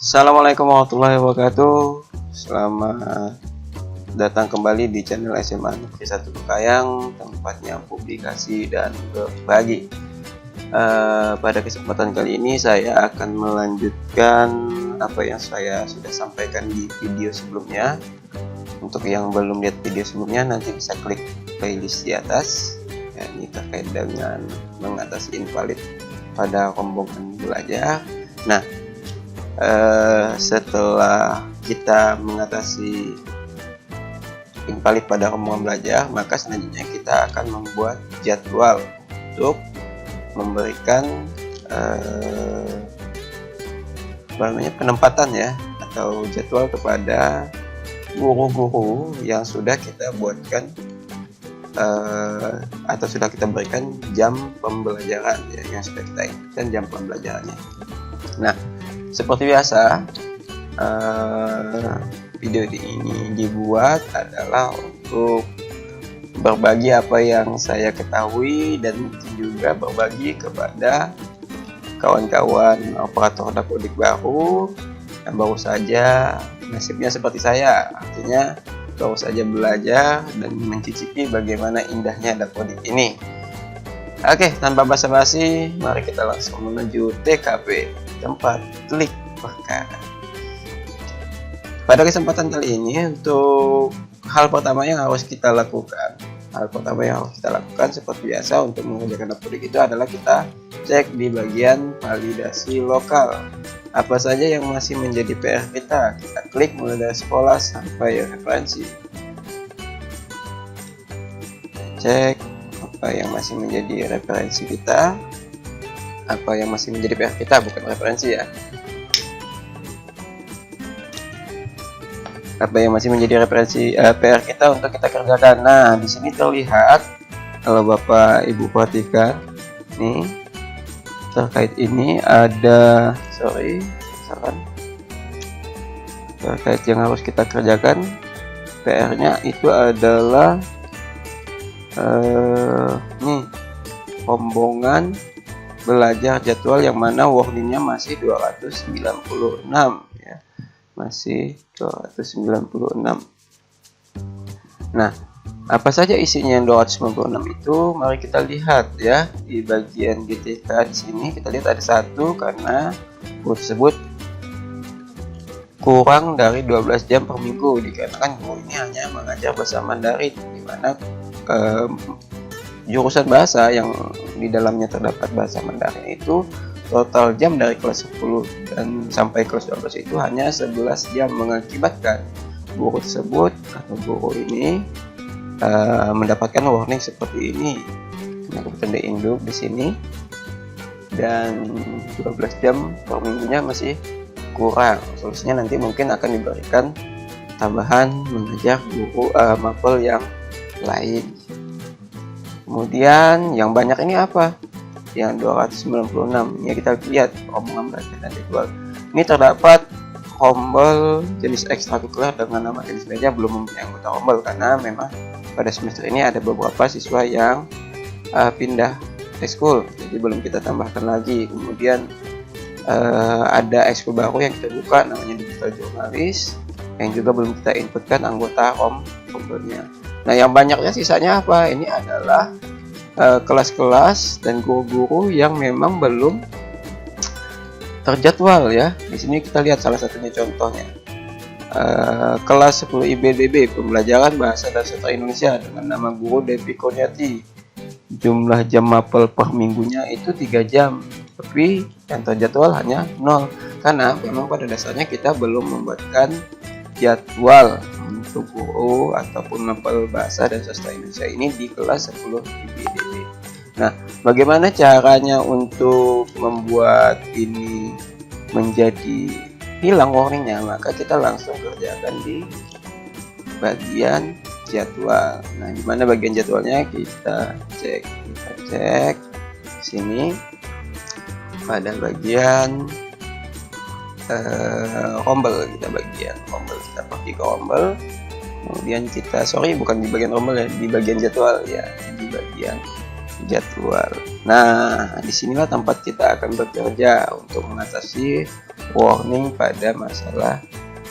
Assalamualaikum warahmatullahi wabarakatuh. Selamat datang kembali di channel SMA Negeri 1 Bekayang, tempatnya publikasi dan berbagi. Pada kesempatan kali ini saya akan melanjutkan apa yang saya sudah sampaikan di video sebelumnya. Untuk yang belum lihat video sebelumnya, nanti bisa klik playlist di atas. Ya, ini terkait dengan mengatasi invalid pada rombongan belajar. Nah, setelah kita mengatasi invalid pada rombongan belajar, maka selanjutnya kita akan membuat jadwal untuk memberikan penempatan ya, atau jadwal kepada guru-guru yang sudah kita buatkan atau sudah kita berikan jam pembelajaran ya, yang sudah kita inputkan jam pembelajarannya. Nah, seperti biasa, video ini dibuat adalah untuk berbagi apa yang saya ketahui dan juga berbagi kepada kawan-kawan operator dapodik baru yang baru saja nasibnya seperti saya, artinya baru saja belajar dan mencicipi bagaimana indahnya dapodik ini. Oke, tanpa basa-basi, mari kita langsung menuju TKP, tempat klik perkara. Pada kesempatan kali ini, untuk hal pertama yang harus kita lakukan, seperti biasa untuk mengerjakan dapodik itu adalah kita cek di bagian validasi lokal. Apa saja yang masih menjadi PR kita klik mulai dari sekolah sampai referensi. Cek apa yang masih menjadi referensi kita, apa yang masih menjadi PR kita, bukan referensi ya. Apa yang masih menjadi referensi PR kita untuk kita kerjakan. Nah, di sini terlihat, kalau Bapak Ibu perhatikan nih, terkait ini ada terkait yang harus kita kerjakan. PR-nya itu adalah nih, rombongan belajar jadwal yang mana warningnya masih 296 ya, masih 296. Nah, apa saja isinya yang 296 itu? Mari kita lihat ya, di bagian GTK di sini kita lihat ada satu, karena guru tersebut kurang dari 12 jam per minggu, dikarenakan guru ini hanya mengajar bahasa Mandarin, di mana jurusan bahasa yang di dalamnya terdapat bahasa Mandarin itu total jam dari kelas 10 dan sampai kelas 12 itu hanya 11 jam, mengakibatkan guru tersebut atau guru ini mendapatkan warning seperti ini. Kemudian di induk di sini, dan 12 jam per minggunya masih kurang. Solusinya nanti mungkin akan diberikan tambahan mengajar guru mapel yang lain. Kemudian yang banyak ini apa? Yang 296 ya, kita lihat rombongan belajar dan jadwal. Ini terdapat rombel jenis ekstrakurikuler dengan nama jenis belajar belum mempunyai anggota rombel, karena memang pada semester ini ada beberapa siswa yang pindah ekskul, jadi belum kita tambahkan lagi. Kemudian ada ekskul baru yang kita buka, namanya digital jurnalis, yang juga belum kita inputkan anggota rombelnya. Nah, yang banyaknya sisanya apa? Ini adalah kelas-kelas dan guru-guru yang memang belum terjadwal ya. Di sini kita lihat salah satunya contohnya. Kelas 10 IBDB, pembelajaran bahasa dan sastra Indonesia dengan nama guru Devi Kurniati. Jumlah jam mapel per minggunya itu 3 jam, tapi yang terjadwal hanya 0, karena memang pada dasarnya kita belum membuatkan jadwal untuk guru ataupun mapel bahasa dan sastra Indonesia ini di kelas 10 IBDB. Nah, bagaimana caranya untuk membuat ini menjadi hilang warningnya? Maka kita langsung kerjakan di bagian jadwal. Nah, di mana bagian jadwalnya? Kita cek sini pada bagian rombel. Kita pergi ke rombel, kemudian kita bukan di bagian rombel ya, di bagian jadwal ya, di bagian jadwal. Nah, disinilah tempat kita akan bekerja untuk mengatasi warning pada masalah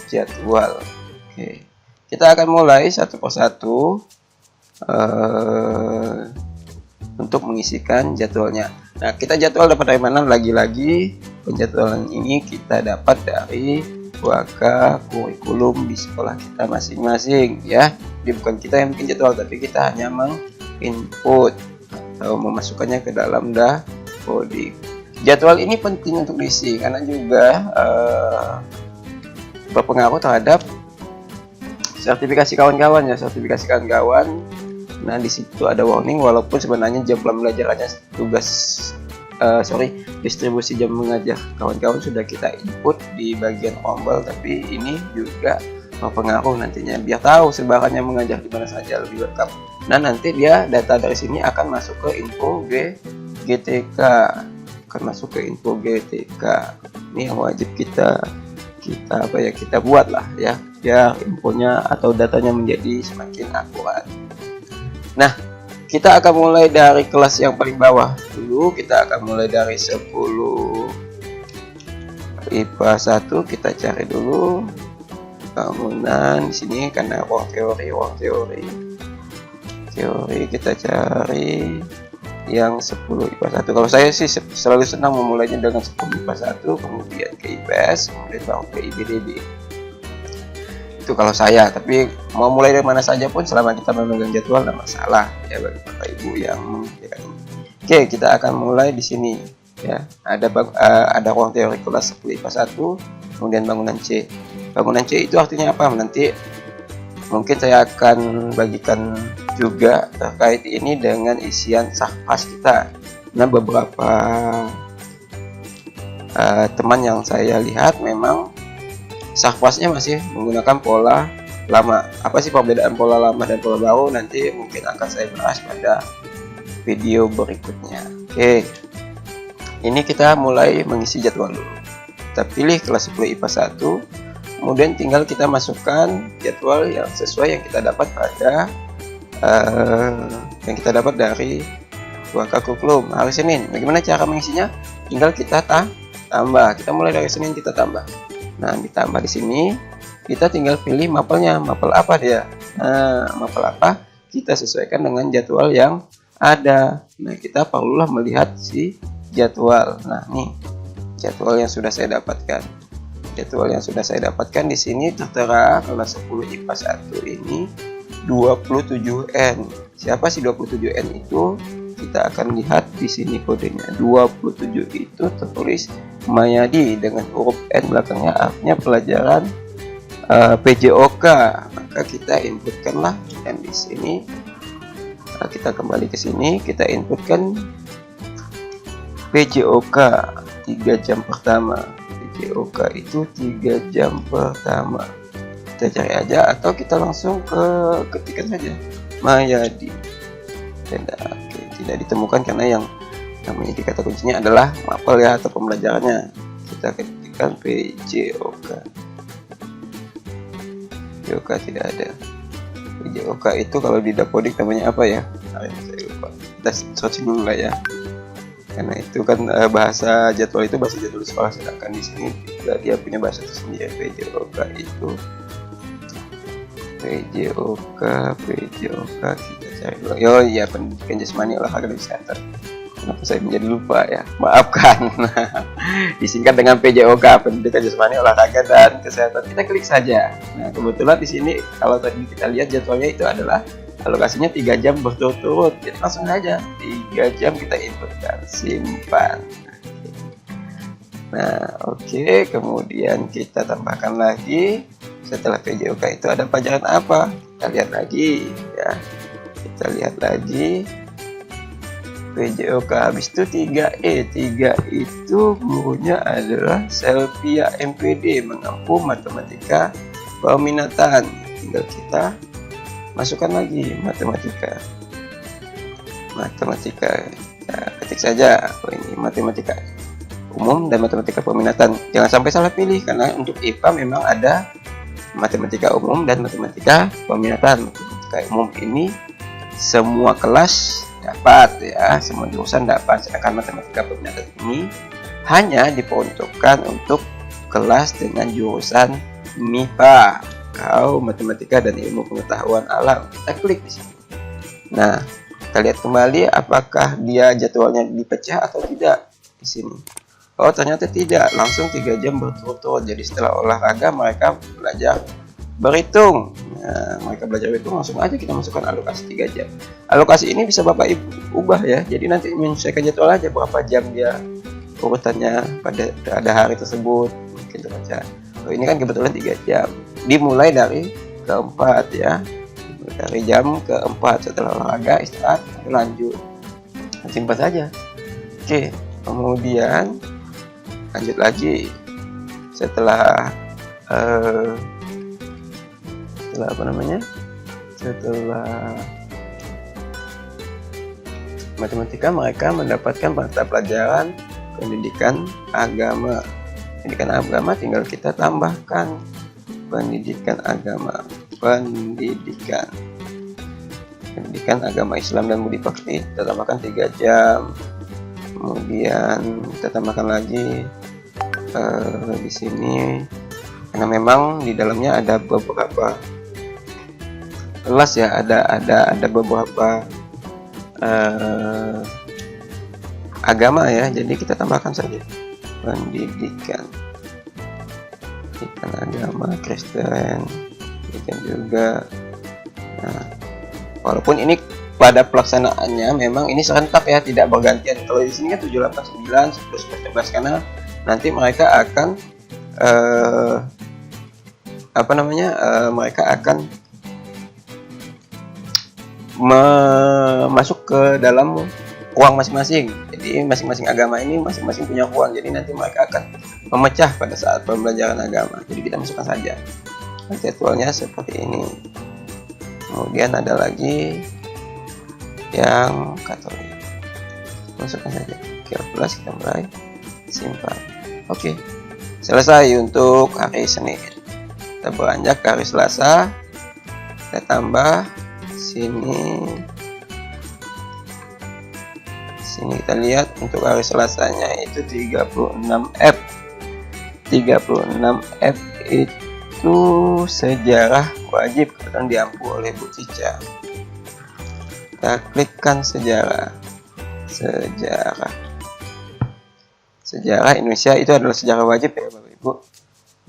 jadwal. Oke, kita akan mulai satu persatu untuk mengisikan jadwalnya. Nah, kita jadwal dapat dari mana? Lagi-lagi penjadwalan ini kita dapat dari Waka kurikulum di sekolah kita masing-masing ya. Jadi bukan kita yang bikin jadwal, tapi kita hanya menginput atau memasukkannya ke dalam dashboarding. Jadwal ini penting untuk diisi karena juga berpengaruh terhadap sertifikasi kawan-kawan ya, sertifikasi kawan-kawan. Nah, di situ ada warning walaupun sebenarnya jam pembelajarannya distribusi jam mengajar kawan-kawan sudah kita input di bagian ombel, tapi ini juga berpengaruh nantinya biar tahu sebarannya mengajar di mana saja lebih lengkap. Nah, nanti dia data dari sini akan masuk ke info GTK, Ini yang wajib kita buat lah ya, biar infonya atau datanya menjadi semakin akurat. Nah, kita akan mulai dari kelas yang paling bawah dulu. Kita akan mulai dari 10 IPA 1. Kita cari dulu bangunan di sini karena ruang teori kita cari yang 10 IPA 1. Kalau saya sih selalu senang memulainya dengan 10 IPA 1, kemudian ke IPS, kemudian baru ke IPDB. Itu kalau saya, tapi mau mulai dari mana saja pun selama kita memegang jadwal tidak masalah ya bagi Bapak Ibu yang mengerjakan ini. Oke, kita akan mulai di sini ya. Ada ruang teori kelas 10 IPA 1, kemudian bangunan C. Bangunan C itu artinya apa? Nanti mungkin saya akan bagikan juga terkait ini dengan isian Sakpas kita. Nah, beberapa teman yang saya lihat memang Sakpasnya masih menggunakan pola lama. Apa sih perbedaan pola lama dan pola baru? Nanti mungkin akan saya bahas pada video berikutnya. Oke, ini kita mulai mengisi jadwal dulu. Kita pilih kelas 10 IPA 1, kemudian tinggal kita masukkan jadwal yang sesuai yang kita dapat dari Waka kurikulum hari Senin. Bagaimana cara mengisinya? Tinggal kita tambah. Kita mulai dari Senin, kita tambah. Nah, ditambah di sini kita tinggal pilih mapelnya. Mapel apa dia? Nah, mapel apa? Kita sesuaikan dengan jadwal yang ada. Nah, kita perlulah melihat si jadwal. Nah, nih jadwal yang sudah saya dapatkan. Jadwal yang sudah saya dapatkan di sini tertera kelas 10 IPA 1 ini 27N. Siapa sih 27N itu? Kita akan lihat di sini kodenya. 27 itu tertulis Mayadi dengan huruf N belakangnya, artinya pelajaran PJOK. Maka kita inputkanlah yang di sini. Kita kembali ke sini, kita inputkan PJOK 3 jam pertama. PJOK itu 3 jam pertama. Kita cari aja atau kita langsung ketikkan saja Mayadi. Tidak ditemukan karena yang namanya di kata kuncinya adalah mapel ya atau pembelajarannya. Kita ketikkan PJOK. PJOK tidak ada. PJOK itu kalau di Dapodik namanya apa ya? Saya lupa. Kita search dulu lah ya. Karena itu kan bahasa jadwal itu bahasa jadwal sekolah, sedangkan di sini dia punya bahasa tersendiri. PJOK itu PJOK kita cari dulu. Yo ya, pendidikan jasmani olahraga dan kesehatan. Kenapa saya menjadi lupa ya? Maafkan. Disingkat dengan PJOK, pendidikan jasmani olahraga dan kesehatan. Kita klik saja. Nah, kebetulan di sini kalau tadi kita lihat jadwalnya itu adalah alokasinya 3 jam berturut-turut. Jadi langsung saja 3 jam kita inputkan, simpan. Nah, oke. Kemudian kita tambahkan lagi. Setelah PJOK itu ada pelajaran apa? Kita lihat lagi ya. Kita lihat lagi PJOK, habis itu 3E. 3 itu gurunya adalah Selvia MPD, mengampu matematika peminatan. Tinggal kita masukkan lagi matematika. Ya, ketik saja ini matematika umum dan matematika peminatan. Jangan sampai salah pilih karena untuk IPA memang ada matematika umum dan matematika peminatan. Matematika umum ini semua kelas dapat ya, semua jurusan dapat. Sedangkan matematika peminatan ini hanya diperuntukkan untuk kelas dengan jurusan MIPA atau matematika dan ilmu pengetahuan alam. Kita klik di sini. Nah, kita lihat kembali apakah dia jadwalnya dipecah atau tidak di sini. Oh, ternyata tidak, langsung 3 jam berturut-turut. Jadi setelah olahraga mereka belajar berhitung. Nah, mereka belajar berhitung, langsung aja kita masukkan alokasi 3 jam. Alokasi ini bisa Bapak Ibu ubah ya. Jadi nanti menyesuaikan jadwal aja berapa jam dia urutannya pada hari tersebut. Mungkin baca. Oh, ini kan kebetulan 3 jam. Dimulai dari keempat ya. Dari jam keempat setelah olahraga istirahat lanjut. Simpel saja. Oke, kemudian lanjut lagi setelah setelah matematika mereka mendapatkan mata pelajaran pendidikan agama. Pendidikan agama tinggal kita tambahkan pendidikan agama, pendidikan agama Islam dan budi pekerti, kita tambahkan 3 jam. Kemudian kita tambahkan lagi di sini karena memang di dalamnya ada beberapa kelas ya, ada beberapa agama ya, jadi kita tambahkan saja pendidikan agama Kristen, pendidikan juga. Nah, walaupun ini pada pelaksanaannya memang ini serentak ya, tidak bergantian. Kalau di sini kan 7, 8, 9, 10, 11 karena nanti mereka akan mereka akan masuk ke dalam ruang masing-masing. Jadi masing-masing agama ini masing-masing punya ruang. Jadi nanti mereka akan memecah pada saat pembelajaran agama. Jadi kita masukkan saja. Jadwalnya seperti ini. Kemudian ada lagi yang Katolik, masukkan saja 13, kita mulai simpan. Oke, selesai untuk hari Senin. Kita beranjak ke hari Selasa, kita tambah sini kita lihat untuk hari Selasanya itu 36F. 36F itu sejarah wajib, kebetulan diampu oleh Bu Cica. Kita klikkan sejarah Indonesia, itu adalah sejarah wajib ya Bapak Ibu.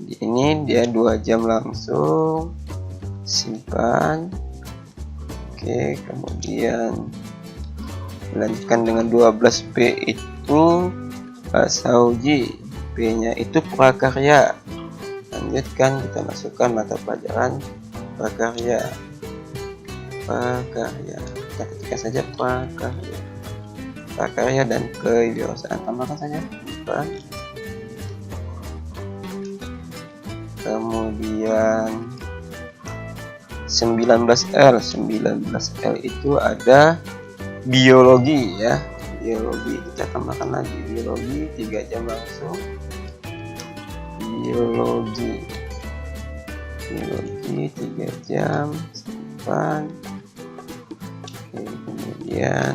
Di ini dia 2 jam langsung, simpan. Oke, kemudian dilanjutkan dengan 12B itu Sauji, B-nya itu prakarya. Lanjutkan, kita masukkan mata pelajaran prakarya. Kita ketikkan saja prakarya dan kewirausahaan, tambahkan saja. Kemudian 19L itu ada biologi ya, biologi kita tambahkan lagi biologi 3 jam langsung. Biologi 3 jam simpan. Kemudian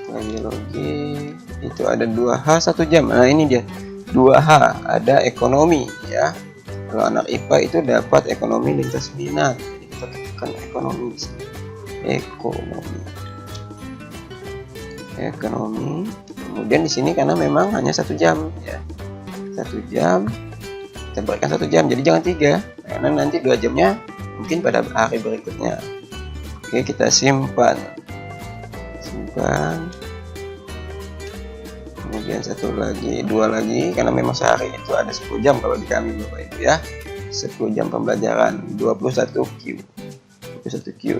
biologi itu ada 2H 1 jam. Nah ini dia 2H, ada ekonomi ya. Kalau anak IPA itu dapat ekonomi lintas minat. Jadi kita ketikkan ekonomi. Ekonomi. Kemudian di sini karena memang hanya 1 jam ya. 1 jam. Kita berikan 1 jam. Jadi jangan 3. Karena nanti 2 jamnya mungkin pada hari berikutnya. Oke, kita simpan. Kemudian 2 lagi karena memang sehari itu ada 10 jam kalau di kami Bapak Ibu ya. 10 jam pembelajaran. 21Q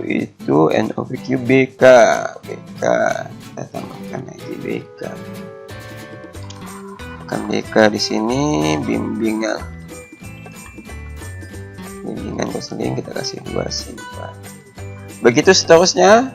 itu NOVQ BK. Kita tambahkan lagi BK. BK di sini bimbingan konseling, kita kasih 2 simpan. Begitu seterusnya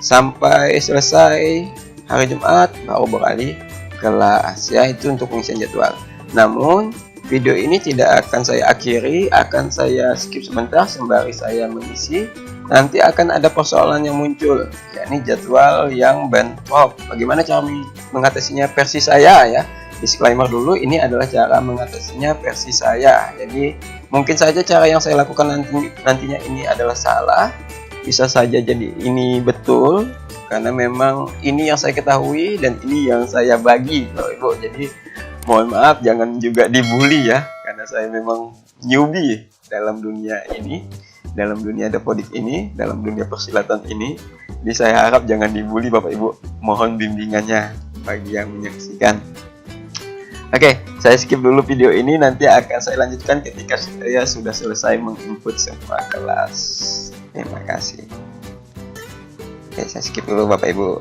sampai selesai hari Jumat baru beralih kelas ya, itu untuk pengisian jadwal. Namun video ini tidak akan saya akhiri, akan saya skip sebentar sembari saya mengisi. Nanti akan ada persoalan yang muncul, yakni jadwal yang bentrok. Bagaimana cara mengatasinya versi saya ya? Disclaimer dulu, ini adalah cara mengatasinya versi saya. Jadi mungkin saja cara yang saya lakukan nantinya ini adalah salah, bisa saja jadi ini betul, karena memang ini yang saya ketahui dan ini yang saya bagi, Bapak Ibu. Jadi mohon maaf, jangan juga dibully ya, karena saya memang newbie dalam dunia ini, dalam dunia dapodik ini, dalam dunia persilatan ini. Jadi saya harap jangan dibully Bapak Ibu, mohon bimbingannya bagi yang menyaksikan. Oke, saya skip dulu video ini, nanti akan saya lanjutkan ketika saya sudah selesai menginput semua kelas. Terima kasih. Oke, saya skip dulu Bapak Ibu.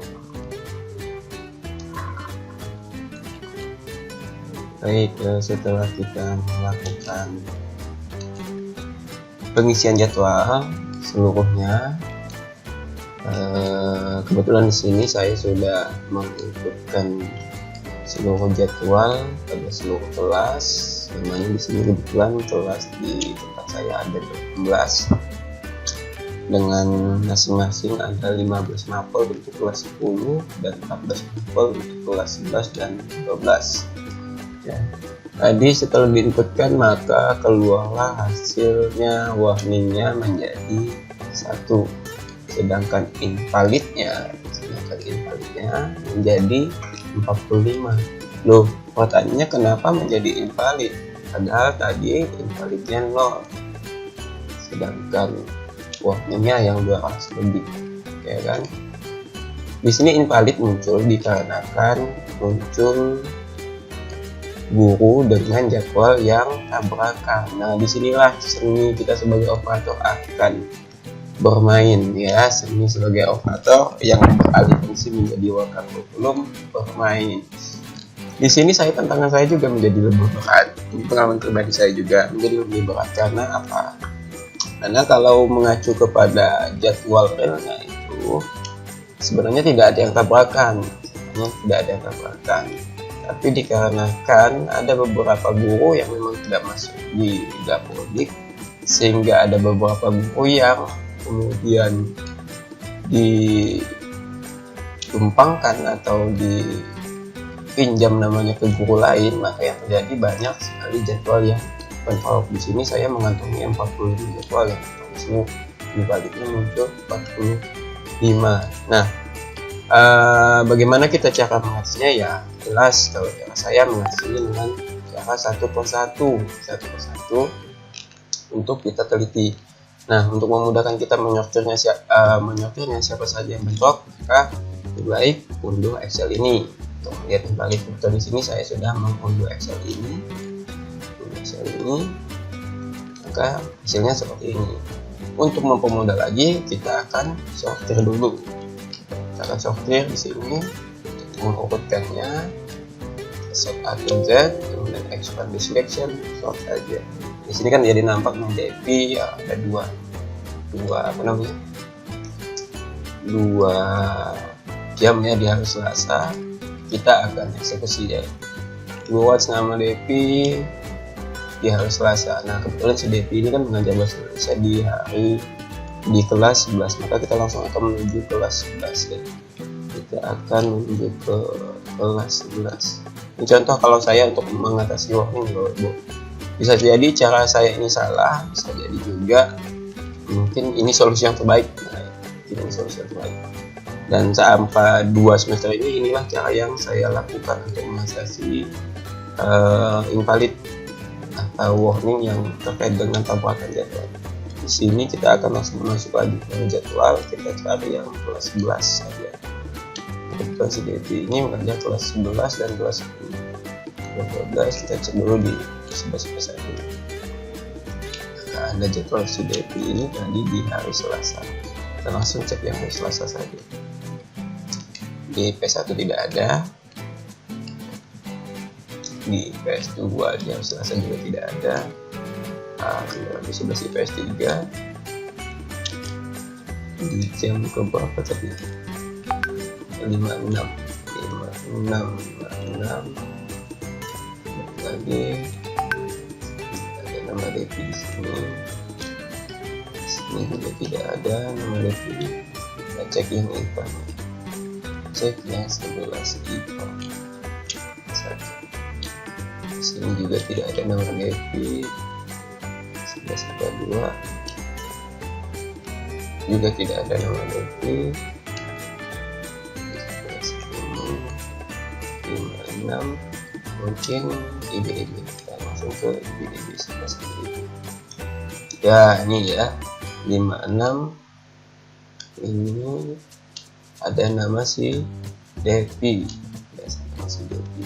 Baik, setelah kita melakukan pengisian jadwal seluruhnya, kebetulan di sini saya sudah menginputkan seluruh jadwal pada seluruh kelas. Namanya di sini kebetulan kelas di tempat saya ada 12 dengan masing-masing ada 15 mapel untuk kelas 10 dan 14 mapel untuk kelas 11 dan 12 ya. Tadi setelah diinputkan maka keluarlah hasilnya, warningnya menjadi 1, sedangkan invalidnya menjadi 45. Loh, pertanyaannya kenapa menjadi invalid? Padahal tadi invalidnya 0, sedangkan warningnya yang 200 lebih, ya kan? Di sini invalid muncul dikarenakan muncul guru dengan jadwal yang tabrakan. Nah, disinilah seni kita sebagai operator akan bermain ya, seni sebagai operator yang beralih fungsi menjadi worker kurikulum bermain. Di sini tantangan saya juga menjadi lebih berat. Ini pengalaman pribadi saya juga menjadi lebih berat karena apa? Karena kalau mengacu kepada jadwal realnya itu sebenarnya tidak ada yang tabrakan, tapi dikarenakan ada beberapa guru yang memang tidak masuk di dapodik, sehingga ada beberapa guru yang kemudian ditumpangkan atau dipinjam namanya ke guru lain, maka yang terjadi banyak sekali jadwal yang bentrok. Di sini saya mengantongi 45 jadwal yang di sini dibaliknya muncul 45. Nah, bagaimana kita cara mengatasinya ya? Jelas kalau cara saya mengatasinya dengan cara satu persatu untuk kita teliti. Nah, untuk memudahkan kita menyortirnya siapa saja yang bentrok, maka lebih baik unduh Excel ini. Untuk melihat kembali filter di sini saya sudah mengunduh Excel ini, maka hasilnya seperti ini. Untuk mempermudah lagi, kita akan sortir dulu. Kita akan sortir di sini, mengurutkannya, sort A to Z, kemudian expand the selection, sort saja. Di sini kan jadi nampak DP ya, ada dua jam ya di hari Selasa. Kita akan eksekusi ya 2 watts nama DP di hari Selasa. Nah, kebetulan si DP ini kan mengajar bahasa Indonesia di kelas 11, maka kita langsung akan menuju kelas 11 ya. Kita akan menuju ke kelas 11. Ini contoh kalau saya untuk mengatasi warning loh, Bu. Bisa jadi cara saya ini salah, bisa jadi juga mungkin ini solusi yang terbaik. Nah, ini solusi yang terbaik. Dan sampai 2 semester ini, inilah cara yang saya lakukan untuk mengatasi invalid atau warning yang terkait dengan tabrakan jadwal. Di sini kita akan langsung masuk lagi ke jadwal, kita cari yang kelas 11 saja. Kebetulan si DP ini mengajar kelas 11 dan kelas 10. 12 kita cek dulu di 11 saja. Nah, ada jadwal si DP ini tadi di hari Selasa. Kita langsung cek yang hari Selasa saja. Di PS1 tidak ada, di PS2 di hari Selasa juga tidak ada. Di sebelah si PS3 di jam ke berapa tadi? 56 lagi nama DP di sini. Di sini juga tidak ada nama DP. Kita cek yang IPA, cek yang 11 IPA saja. Di sini juga tidak ada nama DP. 11 IPA 2 juga tidak ada nama DP. 56 mungkin IBDB. Kita langsung ke IBDB 11 IBDB. Ya, ini ya 56 ini ada nama si Devi. Ya, nama si Devi.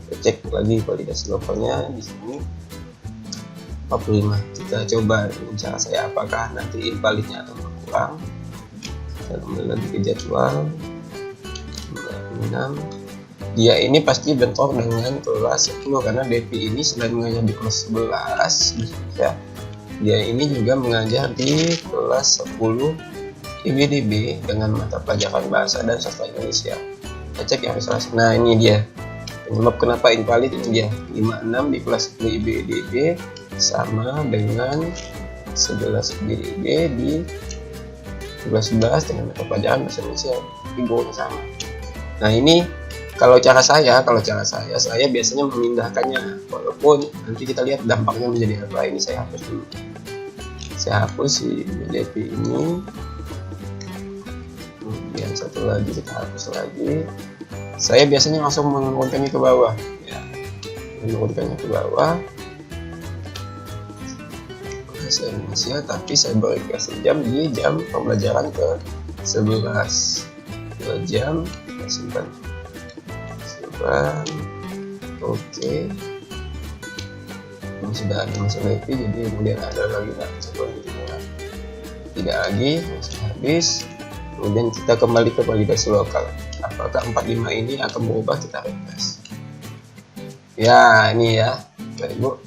Kita cek lagi validasi lokalnya di sini 45. Kita coba dengan cara saya apakah nanti invalidnya akan berkurang. Kita kembali lagi ke jadwal 56. Dia ini pasti bentrok dengan kelas 10 karena Devi ini selain mengajar di kelas 11 ya, dia ini juga mengajar di kelas 10 IBDB dengan mata pelajaran bahasa dan sastra Indonesia. Kita cek yang salah. Nah, ini dia penyebab kenapa invalid. Ini dia 56 di kelas 10 IBDB sama dengan 11 IBDB di kelas 11 dengan mata pelajaran bahasa Indonesia, figurnya sama. Nah, ini kalau cara saya biasanya memindahkannya, walaupun nanti kita lihat dampaknya menjadi apa. Ini saya hapus dulu. Saya hapus si DP ini. Kemudian satu lagi kita hapus lagi. Saya biasanya langsung menurunkannya ke bawah, ya. Menurunkannya ke bawah. Bahasa Indonesia, tapi saya beri kasih jam di jam pembelajaran ke 11. 2 jam kita simpan. Oke, ini sudah ada masuk DP, jadi kemudian ada lagi tidak lagi, masih habis. Kemudian kita kembali ke validasi lokal. Apakah 45 ini akan berubah? Kita refresh. Ya, ini ya Ibu,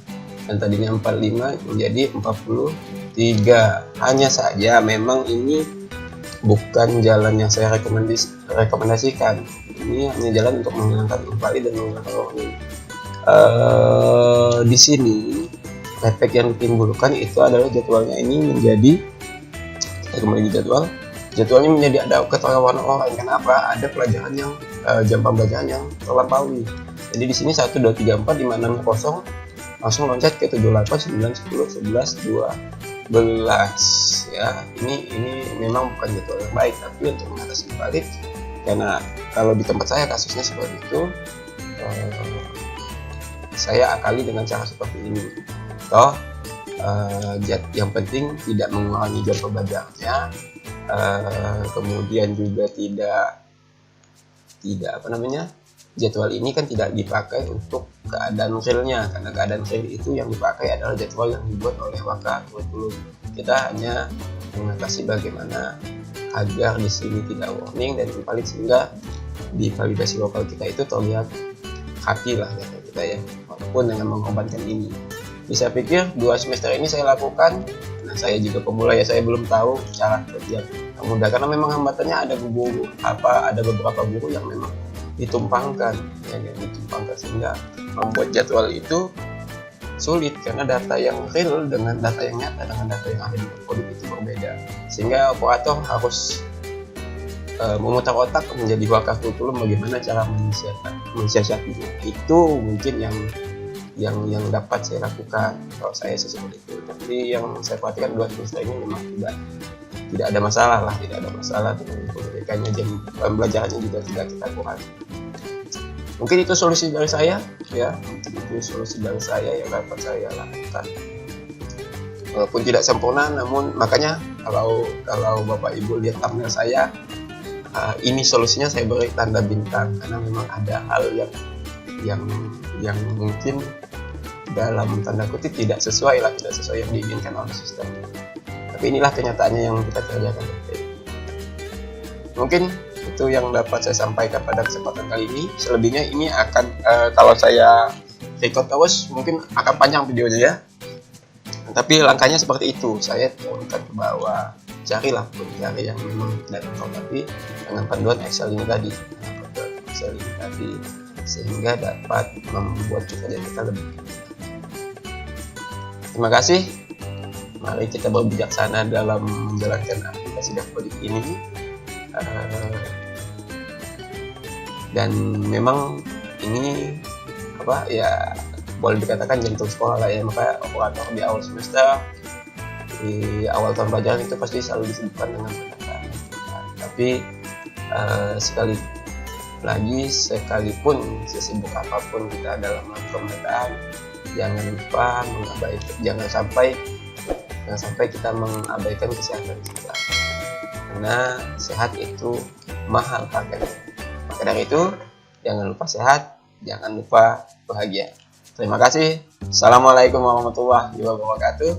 yang tadinya 45 menjadi 43. Hanya saja memang ini bukan jalan yang saya rekomendasikan. Ini hanya jalan untuk menghilangkan invalid dan menghilangkan warning. Di sini efek yang ditimbulkan itu adalah jadwalnya ini menjadi, kita kembali di jadwalnya menjadi ada keterlaluan orang. Kenapa? Ada pelajaran yang jam pembelajaran yang terlampaui. Jadi di sini 1, 2, 3, 4, 5, 6, 0 langsung loncat ke 7, 8, 9, 10, 11, 12 ya. Ini memang bukan jadwal yang baik, tapi untuk mengatasi invalid, karena kalau di tempat saya kasusnya seperti itu, saya akali dengan cara seperti ini. Yang penting tidak mengurangi jam pembelajarannya, kemudian juga tidak jadwal ini kan tidak dipakai untuk keadaan realnya, karena keadaan real itu yang dipakai adalah jadwal yang dibuat oleh Waka Kurikulum. Kita hanya mengatasi bagaimana agar di sini tidak warning dan invalid, sehingga di validasi lokal kita itu terlihat happy lah ya kita ya, walaupun dengan mengorbankan ini. Bisa pikir 2 semester ini saya lakukan, nah saya juga pemula ya, saya belum tahu cara kerja yang mudah, karena memang hambatannya ada beberapa guru yang memang ditumpangkan sehingga membuat jadwal itu sulit, karena data yang real dengan data yang nyata dengan data yang ada di produk itu berbeda, sehingga operator harus memutar otak menjadi Waka Kurikulum bagaimana cara mensiasatinya. Itu mungkin yang dapat saya lakukan kalau saya seperti itu. Tapi yang saya perhatikan 2 semester ini memang tidak ada masalah dengan pendidikannya, jam pembelajarannya juga tidak kita kurangi. Mungkin itu solusi dari saya ya, yang dapat saya lakukan. Walaupun tidak sempurna, namun makanya kalau Bapak Ibu lihat thumbnail saya, ini solusinya saya beri tanda bintang, karena memang ada hal yang mungkin dalam tanda kutip tidak sesuai yang diinginkan oleh sistem. Tapi inilah kenyataannya yang kita kerjakan. Mungkin itu yang dapat saya sampaikan pada kesempatan kali ini. Selebihnya ini akan kalau saya record terus mungkin akan panjang videonya ya. Tapi langkahnya seperti itu. Saya turunkan ke bawah, cari yang memang tidak tahu, tapi dengan panduan Excel ini tadi, sehingga dapat membuat kita lebih Terima kasih. Mari kita berbijaksana dalam menjalankan aplikasi Dafpodik ini. Dan memang ini boleh dikatakan jantung sekolah lah ya, maka operator di awal semester, di awal tahun pelajaran itu pasti selalu disebutkan dengan penataan. Tapi sekalipun sesibuk apapun kita dalam melakukan penataan, jangan lupa jangan sampai kita mengabaikan kesehatan kita, karena sehat itu mahal harganya. Maka dari itu, jangan lupa sehat, jangan lupa bahagia. Terima kasih. Assalamualaikum warahmatullahi wabarakatuh.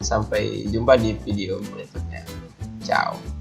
Sampai jumpa di video berikutnya. Ciao.